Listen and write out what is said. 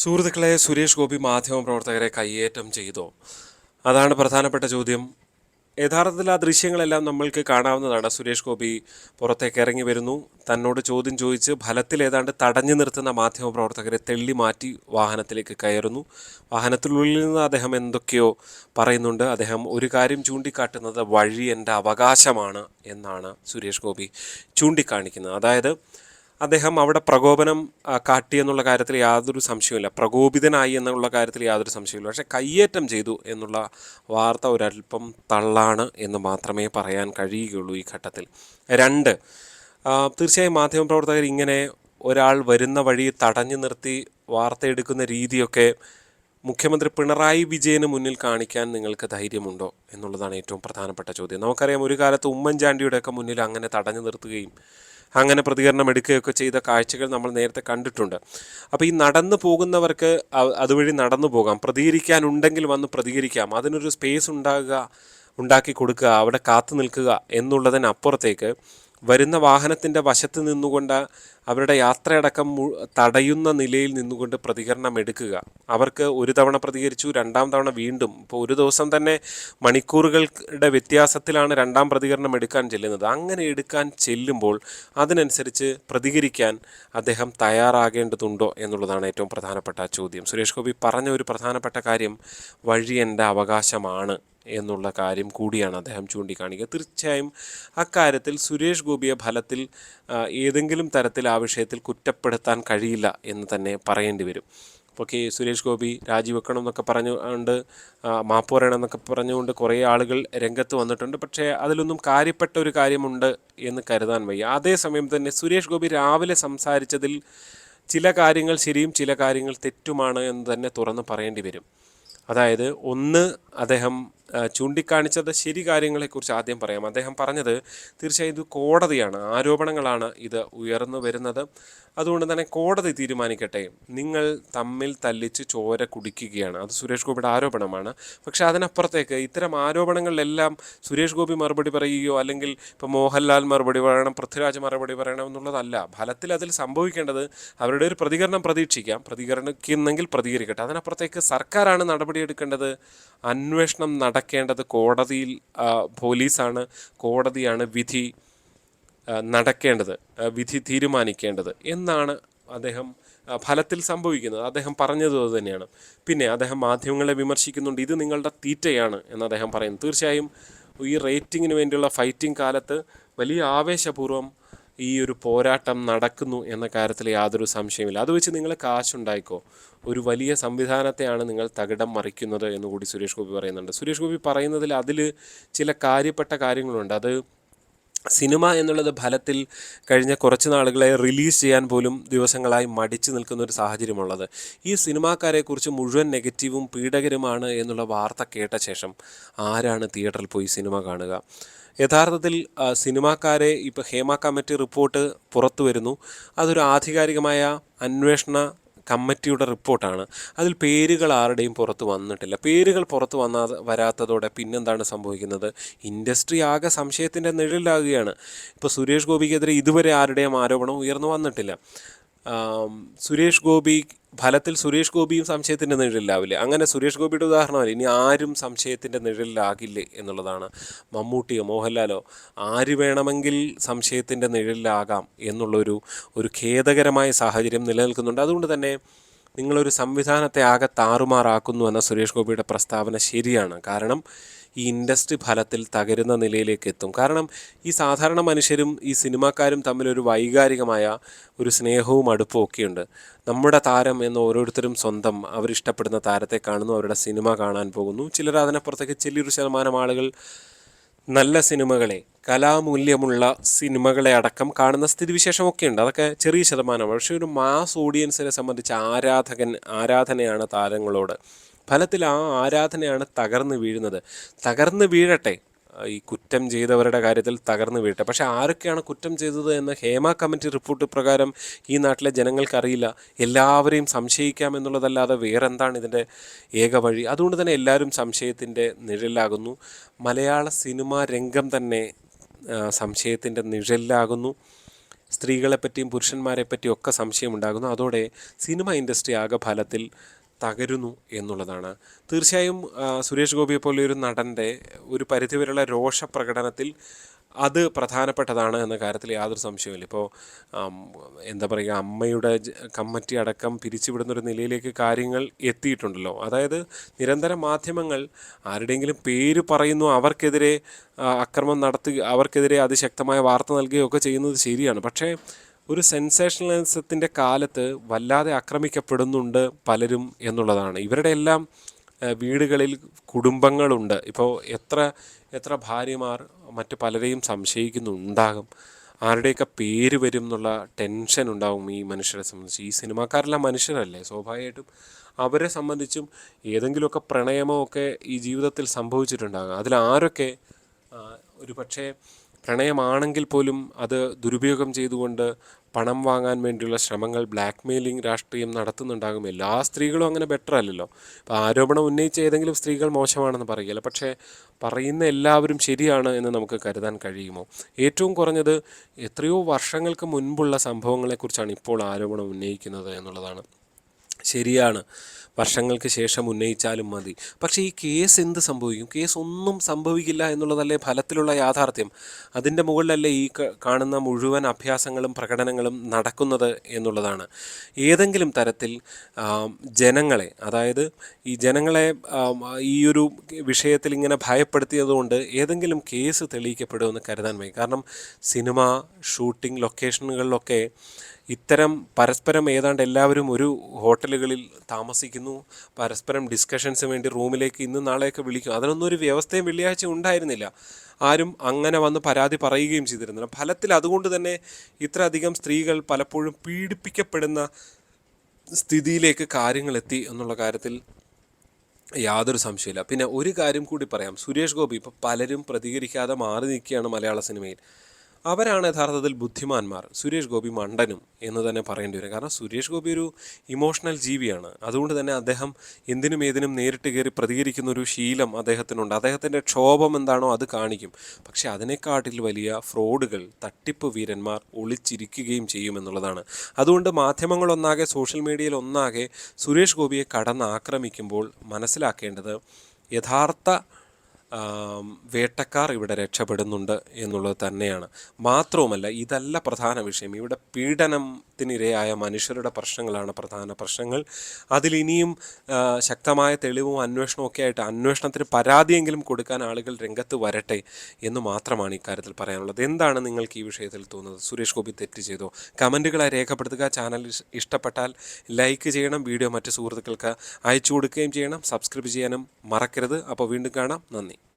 സുഹൃത്തുക്കളെ, സുരേഷ് ഗോപി മാധ്യമപ്രവർത്തകരെ കയ്യേറ്റം ചെയ്തോ? അതാണ് പ്രധാനപ്പെട്ട ചോദ്യം. യഥാർത്ഥത്തിൽ ആ ദൃശ്യങ്ങളെല്ലാം നമ്മൾക്ക് കാണാവുന്നതാണ്. സുരേഷ് ഗോപി പുറത്തേക്ക് ഇറങ്ങി വരുന്നു. തന്നോട് ചോദ്യം ചോദിച്ച് ഫലത്തിൽ ഏതാണ്ട് തടഞ്ഞു നിർത്തുന്ന മാധ്യമപ്രവർത്തകരെ തെള്ളി മാറ്റി വാഹനത്തിലേക്ക് കയറുന്നു. വാഹനത്തിനുള്ളിൽ നിന്ന് അദ്ദേഹം എന്തൊക്കെയോ പറയുന്നുണ്ട്. അദ്ദേഹം ഒരു കാര്യം ചൂണ്ടിക്കാട്ടുന്നത് വഴി എൻ്റെ അവകാശമാണ് എന്നാണ് സുരേഷ് ഗോപി ചൂണ്ടിക്കാണിക്കുന്നത്. അതായത് അദ്ദേഹം അവിടെ പ്രകോപനം കാട്ടി എന്നുള്ള കാര്യത്തിൽ യാതൊരു സംശയവുമില്ല, പ്രകോപിതനായി എന്നുള്ള കാര്യത്തിൽ യാതൊരു സംശയമില്ല. പക്ഷേ കയ്യേറ്റം ചെയ്തു എന്നുള്ള വാർത്ത ഒരല്പം തള്ളാണ് എന്ന് മാത്രമേ പറയാൻ കഴിയുകയുള്ളൂ ഈ ഘട്ടത്തിൽ. രണ്ട്, തീർച്ചയായും മാധ്യമപ്രവർത്തകർ ഇങ്ങനെ ഒരാൾ വരുന്ന വഴി തടഞ്ഞു നിർത്തി വാർത്തയെടുക്കുന്ന രീതിയൊക്കെ മുഖ്യമന്ത്രി പിണറായി വിജയന് മുന്നിൽ കാണിക്കാൻ നിങ്ങൾക്ക് ധൈര്യമുണ്ടോ എന്നുള്ളതാണ് ഏറ്റവും പ്രധാനപ്പെട്ട ചോദ്യം. നമുക്കറിയാം, ഒരു കാലത്ത് ഉമ്മൻചാണ്ടിയുടെയൊക്കെ മുന്നിൽ അങ്ങനെ തടഞ്ഞു നിർത്തുകയും അങ്ങനെ പ്രതികരണം എടുക്കുകയൊക്കെ ചെയ്ത കാഴ്ചകൾ നമ്മൾ നേരത്തെ കണ്ടിട്ടുണ്ട്. അപ്പോൾ ഈ നടന്നു പോകുന്നവർക്ക് അതുവഴി നടന്നു പോകാം, പ്രതികരിക്കാനുണ്ടെങ്കിൽ വന്ന് പ്രതികരിക്കാം, അതിനൊരു സ്പേസ് ഉണ്ടാക്കി കൊടുക്കുക, അവിടെ കാത്തു നിൽക്കുക എന്നുള്ളതിനപ്പുറത്തേക്ക് വരുന്ന വാഹനത്തിൻ്റെ വശത്ത് നിന്നുകൊണ്ട് അവരുടെ യാത്രയടക്കം തടയുന്ന നിലയിൽ നിന്നുകൊണ്ട് പ്രതികരണം എടുക്കുക. അവർക്ക് ഒരു തവണ പ്രതികരിച്ചു, രണ്ടാം തവണ വീണ്ടും. ഇപ്പോൾ ഒരു ദിവസം തന്നെ മണിക്കൂറുകളുടെ വ്യത്യാസത്തിലാണ് രണ്ടാം പ്രതികരണം എടുക്കാൻ ചെല്ലുന്നത്. അങ്ങനെ എടുക്കാൻ ചെല്ലുമ്പോൾ അതിനനുസരിച്ച് പ്രതികരിക്കാൻ അദ്ദേഹം തയ്യാറാകേണ്ടതുണ്ടോ എന്നുള്ളതാണ് ഏറ്റവും പ്രധാനപ്പെട്ട ചോദ്യം. സുരേഷ് ഗോപി പറഞ്ഞ ഒരു പ്രധാനപ്പെട്ട കാര്യം വഴി എൻ്റെ അവകാശമാണ് എന്നുള്ള കാര്യം കൂടിയാണ് അദ്ദേഹം ചൂണ്ടിക്കാണിക്കുക. തീർച്ചയായും അക്കാര്യത്തിൽ സുരേഷ് ഗോപിയെ ഫലത്തിൽ ഏതെങ്കിലും തരത്തിൽ ആ വിഷയത്തിൽ കുറ്റപ്പെടുത്താൻ കഴിയില്ല എന്ന് തന്നെ പറയേണ്ടി വരും. ഇപ്പോൾ സുരേഷ് ഗോപി രാജിവെക്കണം എന്നൊക്കെ പറഞ്ഞുകൊണ്ട് മാപ്പ് പറയണം എന്നൊക്കെ പറഞ്ഞുകൊണ്ട് കുറേ ആളുകൾ രംഗത്ത് വന്നിട്ടുണ്ട്. പക്ഷേ അതിലൊന്നും കാര്യപ്പെട്ട ഒരു കാര്യമുണ്ട് എന്ന് കരുതാൻ വയ്യ. അതേസമയം തന്നെ സുരേഷ് ഗോപി രാവിലെ സംസാരിച്ചതിൽ ചില കാര്യങ്ങൾ ശരിയും ചില കാര്യങ്ങൾ തെറ്റുമാണ് എന്ന് തന്നെ തുറന്ന് പറയേണ്ടി വരും. അതായത് ഒന്ന്, അദ്ദേഹം ചൂണ്ടിക്കാണിച്ചത് ശരി കാര്യങ്ങളെക്കുറിച്ച് ആദ്യം പറയാം. അദ്ദേഹം പറഞ്ഞത് തീർച്ചയായും ഇത് കോടതിയാണ്, ആരോപണങ്ങളാണ് ഇത് ഉയർന്നു വരുന്നത്. അതുകൊണ്ട് തന്നെ കോടതി തീരുമാനിക്കട്ടെ. നിങ്ങൾ തമ്മിൽ തല്ലിച്ച് ചോര കുടിക്കുകയാണ്, അത് സുരേഷ് ഗോപിയുടെ ആരോപണമാണ്. പക്ഷേ അതിനപ്പുറത്തേക്ക് ഇത്തരം ആരോപണങ്ങളിലെല്ലാം സുരേഷ് ഗോപി മറുപടി പറയുകയോ അല്ലെങ്കിൽ ഇപ്പോൾ മോഹൻലാൽ മറുപടി പറയണം, പൃഥ്വിരാജ് മറുപടി പറയണം എന്നുള്ളതല്ല. ഫലത്തിൽ അതിൽ സംഭവിക്കേണ്ടത് അവരുടെ ഒരു പ്രതികരണം പ്രതീക്ഷിക്കാം, പ്രതികരിക്കുന്നെങ്കിൽ പ്രതികരിക്കട്ടെ. അതിനപ്പുറത്തേക്ക് സർക്കാരാണ് നടപടിയെടുക്കേണ്ടത്. അന്വേഷണം നടക്കേണ്ടത് കോടതിയിൽ, പോലീസാണ്, കോടതിയാണ് വിധി നടക്കേണ്ടത്, വിധി തീരുമാനിക്കേണ്ടത് എന്നാണ് അദ്ദേഹം ഫലത്തിൽ സംഭവിക്കുന്നത്. അദ്ദേഹം പറഞ്ഞത് തന്നെയാണ്. പിന്നെ അദ്ദേഹം മാധ്യമങ്ങളെ വിമർശിക്കുന്നുണ്ട്, ഇത് നിങ്ങളുടെ തീറ്റയാണ് എന്ന് അദ്ദേഹം പറയുന്നു. തീർച്ചയായും ഈ റേറ്റിങ്ങിന് വേണ്ടിയുള്ള ഫൈറ്റിംഗ് കാലത്ത് വലിയ ആവേശപൂർവ്വം ഈ ഒരു പോരാട്ടം നടക്കുന്നു എന്ന കാര്യത്തിൽ യാതൊരു സംശയമില്ല. അത് വെച്ച് നിങ്ങൾ കാശുണ്ടായിക്കോ, ഒരു വലിയ സംവിധാനത്തെയാണ് നിങ്ങൾ തകിടം മറിക്കുന്നത് എന്നുകൂടി സുരേഷ് ഗോപി പറയുന്നുണ്ട്. സുരേഷ് ഗോപി പറയുന്നതിൽ അതിൽ ചില കാര്യപ്പെട്ട കാര്യങ്ങളുണ്ട്. അത് സിനിമ എന്നുള്ളത് ഫലത്തിൽ കഴിഞ്ഞ കുറച്ച് നാളുകളെ റിലീസ് ചെയ്യാൻ പോലും ദിവസങ്ങളായി മടിച്ചു നിൽക്കുന്ന ഒരു സാഹചര്യമുള്ളത്. ഈ സിനിമാക്കാരെക്കുറിച്ച് മുഴുവൻ നെഗറ്റീവും പീഡകരുമാണ് എന്നുള്ള വാർത്ത കേട്ട ശേഷം ആരാണ് തിയേറ്ററിൽ പോയി സിനിമ കാണുക? യഥാർത്ഥത്തിൽ സിനിമാക്കാരെ ഇപ്പോൾ ഹേമ കമ്മിറ്റി റിപ്പോർട്ട് പുറത്തു വരുന്നു. അതൊരു ആധികാരികമായ അന്വേഷണ കമ്മിറ്റിയുടെ റിപ്പോർട്ടാണ്. അതിൽ പേരുകൾ ആരുടെയും പുറത്ത് വന്നിട്ടില്ല. പേരുകൾ പുറത്ത് വരാത്തതോടെ പിന്നെന്താണ് സംഭവിക്കുന്നത്? ഇൻഡസ്ട്രി ആകെ സംശയത്തിൻ്റെ നിഴലിലാകുകയാണ്. ഇപ്പോൾ സുരേഷ് ഗോപിക്കെതിരെ ഇതുവരെ ആരുടെയും ആരോപണം ഉയർന്നു വന്നിട്ടില്ല. സുരേഷ് ഗോപി ഫലത്തിൽ സുരേഷ് ഗോപിയും സംശയത്തിൻ്റെ നിഴലിലാവില്ലേ? അങ്ങനെ സുരേഷ് ഗോപിയുടെ ഉദാഹരണമല്ല, ഇനി ആരും സംശയത്തിൻ്റെ നിഴലിലാകില്ലേ എന്നുള്ളതാണ്. മമ്മൂട്ടിയോ മോഹൻലാലോ ആര് വേണമെങ്കിൽ സംശയത്തിൻ്റെ നിഴലിലാകാം എന്നുള്ളൊരു ഖേദകരമായ സാഹചര്യം നിലനിൽക്കുന്നുണ്ട്. അതുകൊണ്ട് തന്നെ നിങ്ങളൊരു സംവിധാനത്തെ ആകെ താറുമാറാക്കുന്നു എന്ന സുരേഷ് ഗോപിയുടെ പ്രസ്താവന ശരിയാണ്. കാരണം ഈ ഇൻഡസ്ട്രി ഫലത്തിൽ തകരുന്ന നിലയിലേക്ക് എത്തും. കാരണം ഈ സാധാരണ മനുഷ്യരും ഈ സിനിമാക്കാരും തമ്മിലൊരു വൈകാരികമായ ഒരു സ്നേഹവും അടുപ്പവും ഒക്കെയുണ്ട്. നമ്മുടെ താരം എന്ന് ഓരോരുത്തരും സ്വന്തം അവരിഷ്ടപ്പെടുന്ന താരത്തെ കാണുന്നു, അവരുടെ സിനിമ കാണാൻ പോകുന്നു. ചിലർ അതിനപ്പുറത്തേക്ക് ചെറിയൊരു ശതമാനം ആളുകൾ നല്ല സിനിമകളെ, കലാമൂല്യമുള്ള സിനിമകളെ അടക്കം കാണുന്ന സ്ഥിതിവിശേഷമൊക്കെ ഉണ്ട്. അതൊക്കെ ചെറിയ ശതമാനമാണ്. പക്ഷേ ഒരു മാസ് ഓഡിയൻസിനെ സംബന്ധിച്ച് ആരാധനയാണ് താരങ്ങളോട്. ഫലത്തിൽ ആ ആരാധനയാണ് തകർന്നു വീഴുന്നത്. തകർന്നു വീഴട്ടെ, ഈ കുറ്റം ചെയ്തവരുടെ കാര്യത്തിൽ തകർന്നു വീഴട്ടെ. പക്ഷേ ആരൊക്കെയാണ് കുറ്റം ചെയ്തത് എന്ന് ഹേമ കമ്മിറ്റി റിപ്പോർട്ട് പ്രകാരം ഈ നാട്ടിലെ ജനങ്ങൾക്കറിയില്ല. എല്ലാവരെയും സംശയിക്കാമെന്നുള്ളതല്ലാതെ വേറെന്താണ് ഇതിൻ്റെ ഏക വഴി? അതുകൊണ്ട് തന്നെ എല്ലാവരും സംശയത്തിൻ്റെ നിഴലിലാകുന്നു. മലയാള സിനിമാ രംഗം തന്നെ സംശയത്തിൻ്റെ നിഴലിലാകുന്നു. സ്ത്രീകളെപ്പറ്റിയും പുരുഷന്മാരെപ്പറ്റിയും ഒക്കെ സംശയമുണ്ടാകുന്നു. അതോടെ സിനിമ ഇൻഡസ്ട്രി ആകെ ഫലത്തിൽ തകരുന്നു എന്നുള്ളതാണ്. തീർച്ചയായും സുരേഷ് ഗോപിയെ പോലെ ഒരു നടൻ്റെ ഒരു പരിധിവരെയുള്ള രോഷപ്രകടനത്തിൽ അത് പ്രധാനപ്പെട്ടതാണ് എന്ന കാര്യത്തിൽ യാതൊരു സംശയമില്ല. ഇപ്പോൾ എന്താ പറയുക, അമ്മയുടെ കമ്മിറ്റി അടക്കം പിരിച്ചുവിടുന്നൊരു നിലയിലേക്ക് കാര്യങ്ങൾ എത്തിയിട്ടുണ്ടല്ലോ. അതായത് നിരന്തരം മാധ്യമങ്ങൾ ആരുടെയെങ്കിലും പേര് പറയുന്നു, അവർക്കെതിരെ അക്രമം നടത്തുക, അവർക്കെതിരെ അതിശക്തമായ വാർത്ത നൽകുകയൊക്കെ ചെയ്യുന്നത് ശരിയാണ്. പക്ഷേ ഒരു സെൻസേഷണലിസത്തിൻ്റെ കാലത്ത് വല്ലാതെ ആക്രമിക്കപ്പെടുന്നുണ്ട് പലരും എന്നുള്ളതാണ്. ഇവരുടെ എല്ലാം വീടുകളിൽ കുടുംബങ്ങളുണ്ട്. ഇപ്പോൾ എത്ര എത്ര ഭാര്യമാർ മറ്റു പലരെയും സംശയിക്കുന്നുണ്ടാകും. ആരുടെയൊക്കെ പേര് വരും എന്നുള്ള ടെൻഷൻ ഉണ്ടാകും ഈ മനുഷ്യരെ സംബന്ധിച്ച്. ഈ സിനിമാക്കാരെല്ലാം മനുഷ്യരല്ലേ, സ്വാഭാവികമായിട്ടും അവരെ സംബന്ധിച്ചും ഏതെങ്കിലുമൊക്കെ പ്രണയമോ ഒക്കെ ഈ ജീവിതത്തിൽ സംഭവിച്ചിട്ടുണ്ടാകും. അതിലാരൊക്കെ ഒരു പക്ഷേ പ്രണയമാണെങ്കിൽ പോലും അത് ദുരുപയോഗം ചെയ്തുകൊണ്ട് പണം വാങ്ങാൻ വേണ്ടിയുള്ള ശ്രമങ്ങൾ, ബ്ലാക്ക് മെയിലിംഗ് രാഷ്ട്രീയം നടത്തുന്നുണ്ടാകും. എല്ലാ സ്ത്രീകളും അങ്ങനെ ബെറ്റർ അല്ലല്ലോ. ഇപ്പോൾ ആരോപണം ഉന്നയിച്ച ഏതെങ്കിലും സ്ത്രീകൾ മോശമാണെന്ന് പറയുകയില്ല, പക്ഷേ പറയുന്ന എല്ലാവരും ശരിയാണ് എന്ന് നമുക്ക് കരുതാൻ കഴിയുമോ? ഏറ്റവും കുറഞ്ഞത് എത്രയോ വർഷങ്ങൾക്ക് മുൻപുള്ള സംഭവങ്ങളെക്കുറിച്ചാണ് ഇപ്പോൾ ആരോപണം ഉന്നയിക്കുന്നത് എന്നുള്ളതാണ്. ശരിയാണ്, വർഷങ്ങൾക്ക് ശേഷം ഉന്നയിച്ചാലും മതി. പക്ഷേ ഈ കേസ് എന്ത് സംഭവിക്കും? കേസ് ഒന്നും സംഭവിക്കില്ല എന്നുള്ളതല്ലേ ഫലത്തിലുള്ള യാഥാർത്ഥ്യം. അതിൻ്റെ മുകളിലല്ലേ ഈ കാണുന്ന മുഴുവൻ അഭ്യാസങ്ങളും പ്രകടനങ്ങളും നടക്കുന്നത് എന്നുള്ളതാണ്. ഏതെങ്കിലും തരത്തിൽ ജനങ്ങളെ, അതായത് ഈ ജനങ്ങളെ ഈ ഒരു വിഷയത്തിൽ ഇങ്ങനെ ഭയപ്പെടുത്തിയതുകൊണ്ട് ഏതെങ്കിലും കേസ് തെളിയിക്കപ്പെടുമെന്ന് കരുതാൻ വയ്യ. കാരണം സിനിമ ഷൂട്ടിംഗ് ലൊക്കേഷനുകളിലൊക്കെ ഇത്തരം പരസ്പരം ഏതാണ്ട് എല്ലാവരും ഒരു ഹോട്ടലുകളിൽ താമസിക്കുന്നു, പരസ്പരം ഡിസ്കഷൻസ് വേണ്ടി റൂമിലേക്ക് ഇന്ന് നാളെയൊക്കെ വിളിക്കും. അതിനൊന്നും ഒരു വ്യവസ്ഥയും വെള്ളിയാഴ്ച ഉണ്ടായിരുന്നില്ല. ആരും അങ്ങനെ വന്ന് പരാതി പറയുകയും ചെയ്തിരുന്നില്ല. ഫലത്തിൽ അതുകൊണ്ട് തന്നെ ഇത്രയധികം സ്ത്രീകൾ പലപ്പോഴും പീഡിപ്പിക്കപ്പെടുന്ന സ്ഥിതിയിലേക്ക് കാര്യങ്ങളെത്തി എന്നുള്ള കാര്യത്തിൽ യാതൊരു സംശയമില്ല. പിന്നെ ഒരു കാര്യം കൂടി പറയാം. സുരേഷ് ഗോപി ഇപ്പോൾ പലരും പ്രതികരിക്കാതെ മാറി നിൽക്കുകയാണ് മലയാള സിനിമയിൽ. അവരാണ് യഥാർത്ഥത്തിൽ ബുദ്ധിമാന്മാർ. സുരേഷ് ഗോപി മണ്ടനും എന്ന് തന്നെ പറയേണ്ടി വരും. കാരണം സുരേഷ് ഗോപി ഒരു ഇമോഷണൽ ജീവിയാണ്. അതുകൊണ്ട് തന്നെ അദ്ദേഹം എന്തിനും ഏതിനും നേരിട്ട് കയറി പ്രതികരിക്കുന്ന ഒരു ശീലം അദ്ദേഹത്തിനുണ്ട്. അദ്ദേഹത്തിൻ്റെ ക്ഷോഭം എന്താണോ അത് കാണിക്കും. പക്ഷേ അതിനെക്കാട്ടിൽ വലിയ ഫ്രോഡുകൾ, തട്ടിപ്പ് വീരന്മാർ ഒളിച്ചിരിക്കുകയും ചെയ്യുമെന്നുള്ളതാണ്. അതുകൊണ്ട് മാധ്യമങ്ങളൊന്നാകെ, സോഷ്യൽ മീഡിയയിൽ ഒന്നാകെ സുരേഷ് ഗോപിയെ കടന്നാക്രമിക്കുമ്പോൾ മനസ്സിലാക്കേണ്ടത് യഥാർത്ഥ വേട്ടക്കാർ ഇവിടെ രക്ഷപ്പെടുന്നുണ്ട് എന്നുള്ളത് തന്നെയാണ്. മാത്രവുമല്ല, ഇതല്ല പ്രധാന വിഷയം. ഇവിടെ പീഡനത്തിനിരയായ മനുഷ്യരുടെ പ്രശ്നങ്ങളാണ് പ്രധാന പ്രശ്നങ്ങൾ. അതിലിനിയും ശക്തമായ തെളിവും അന്വേഷണവും ഒക്കെ ആയിട്ട് അന്വേഷണത്തിന് പരാതിയെങ്കിലും കൊടുക്കാൻ ആളുകൾ രംഗത്ത് വരട്ടെ എന്ന് മാത്രമാണ് ഇക്കാര്യത്തിൽ പറയാനുള്ളത്. എന്താണ് നിങ്ങൾക്ക് ഈ വിഷയത്തിൽ തോന്നുന്നത്? സുരേഷ് ഗോപി തെറ്റ് ചെയ്തോ? കമൻറ്റുകളായി രേഖപ്പെടുത്തുക. ചാനൽ ഇഷ്ടപ്പെട്ടാൽ ലൈക്ക് ചെയ്യണം. വീഡിയോ മറ്റ് സുഹൃത്തുക്കൾക്ക് അയച്ചു കൊടുക്കുകയും ചെയ്യണം. സബ്സ്ക്രൈബ് ചെയ്യാനും മറക്കരുത്. അപ്പോൾ വീണ്ടും കാണാം. നന്ദി.